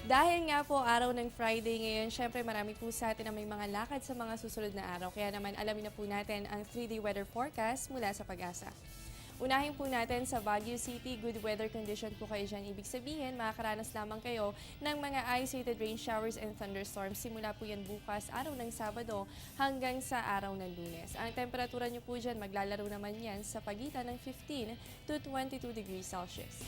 Dahil nga po araw ng Friday ngayon, syempre marami po sa atin na may mga lakad sa mga susunod na araw. Kaya naman alamin na po natin ang 3-day weather forecast mula sa Pag-asa. Unahin po natin sa Baguio City, good weather condition po kayo dyan. Ibig sabihin, makakaranas lamang kayo ng mga isolated rain showers and thunderstorms. Simula po yan bukas, araw ng Sabado hanggang sa araw ng Lunes. Ang temperatura nyo po dyan, maglalaro naman yan sa pagitan ng 15 to 22 degrees Celsius.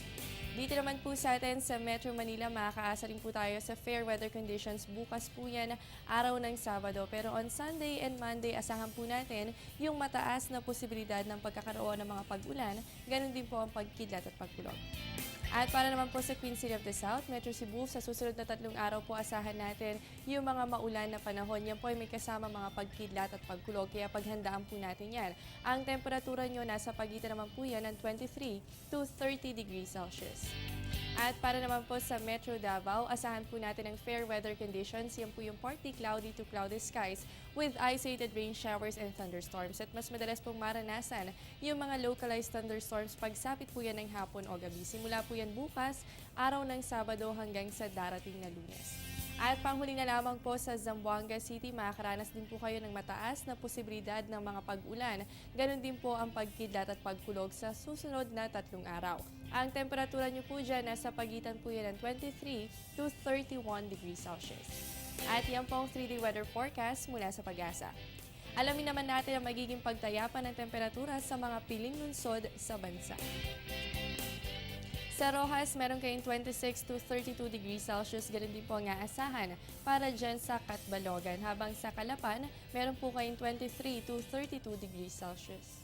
Dito naman po sa atin sa Metro Manila, makakaasa rin po tayo sa fair weather conditions. Bukas po yan, araw ng Sabado. Pero on Sunday and Monday, asahan po natin yung mataas na posibilidad ng pagkakaroon ng mga pag-ulan. Ganon din po ang pagkidlat at pagkulog. At para naman po sa Queen City of the South, Metro Cebu, sa susunod na 3 araw po asahan natin yung mga maulan na panahon. Yan po ay may kasama mga pagkidlat at pagkulog, kaya paghandaan po natin yan. Ang temperatura nyo nasa pagitan naman po yan ng 23 to 30 degrees Celsius. At para naman po sa Metro Davao, asahan po natin ang fair weather conditions. Yan po yung partly cloudy to cloudy skies with isolated rain showers and thunderstorms. At mas madalas pong maranasan yung mga localized thunderstorms pagsapit po yan ng hapon o gabi. Simula po yan bukas, araw ng Sabado hanggang sa darating na Lunes. At panghuli na lamang po sa Zamboanga City, makakaranas din po kayo ng mataas na posibilidad ng mga pag-ulan. Ganon din po ang pagkidlat at pagkulog sa susunod na 3 araw. Ang temperatura nyo po dyan nasa pagitan po yan ng 23 to 31 degrees Celsius. At yan po ang 3-day weather forecast mula sa Pag-asa. Alamin naman natin ang magiging pagtayapan ng temperatura sa mga piling lungsod sa bansa. Sa Rojas, meron kayong 26 to 32 degrees Celsius. Ganun din po ang aasahan para dyan sa Catbalogan. Habang sa Calapan, meron po kayong 23 to 32 degrees Celsius.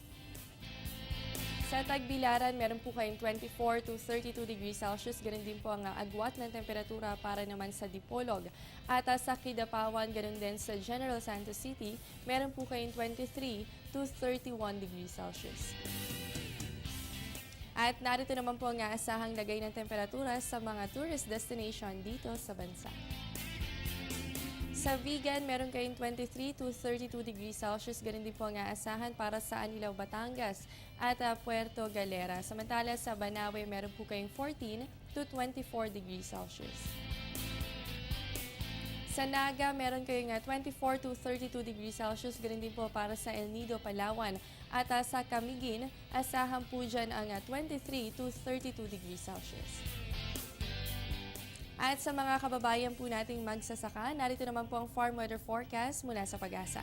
Sa Tagbilaran, meron po kayong 24 to 32 degrees Celsius. Ganun din po ang agwat ng temperatura para naman sa Dipolog. At sa Kidapawan, ganun din sa General Santos City, meron po kayong 23 to 31 degrees Celsius. At narito naman po ang aasahang lagay ng temperatura sa mga tourist destination dito sa bansa. Sa Vigan, meron kayong 23 to 32 degrees Celsius. Ganun din po ang aasahan para sa Anilao, Batangas at Puerto Galera. Samantala sa Banawe, meron po kayong 14 to 24 degrees Celsius. Sa Naga, meron kayong 24 to 32 degrees Celsius. Ganun din po para sa El Nido, Palawan. At sa Camiguin, asahan po dyan ang 23 to 32 degrees Celsius. At sa mga kababayan po nating magsasaka, narito naman po ang farm weather forecast mula sa Pag-asa.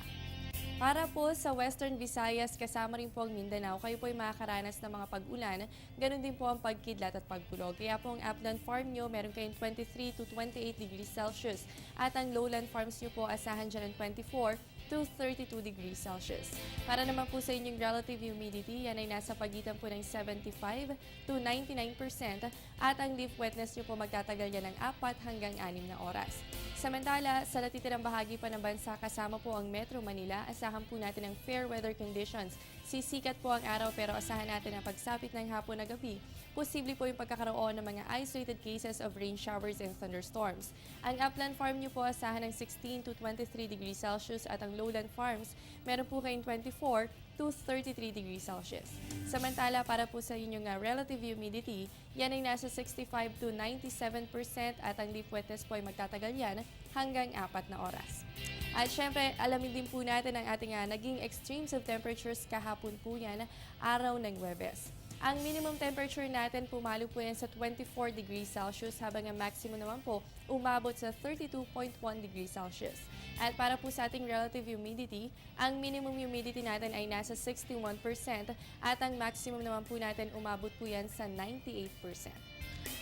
Para po sa Western Visayas, kasama rin po ang Mindanao, kayo po ay makakaranas ng mga pag-ulan. Ganon din po ang pagkidlat at pagkulog. Kaya po ang upland farm nyo, meron kayong 23 to 28 degrees Celsius. At ang lowland farms nyo po, asahan dyan ng 24 to 32 degrees Celsius. Para naman po sa inyong relative humidity, yan ay nasa pagitan po ng 75 to 99%. At ang leaf wetness nyo po magtatagal yan ng 4 hanggang 6 na oras. Samantala, sa natitirang bahagi pa ng bansa kasama po ang Metro Manila, asahan po natin ang fair weather conditions. Sisikat po ang araw pero asahan natin ang pagsapit ng hapon na gabi. Posible po yung pagkakaroon ng mga isolated cases of rain showers and thunderstorms. Ang upland farm nyo po asahan ng 16 to 23 degrees Celsius at ang lowland farms, meron po kayong 24 to 33 degrees Celsius. Samantala, para po sa inyong relative humidity, yan ay nasa 65 to 97% at ang leaf wetness po ay magtatagal yan hanggang 4 na oras. At syempre, alamin din po natin ang ating naging extremes of temperatures kahapon po yan, araw ng Huwebes. Ang minimum temperature natin pumalo po yan sa 24 degrees Celsius habang ang maximum naman po umabot sa 32.1 degrees Celsius. At para po sa ating relative humidity, ang minimum humidity natin ay nasa 61% at ang maximum naman po natin umabot po yan sa 98%.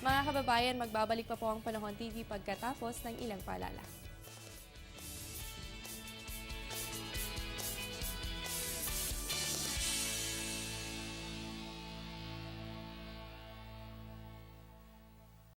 Mga kababayan, magbabalik pa po ang Panahon TV pagkatapos ng ilang paalala.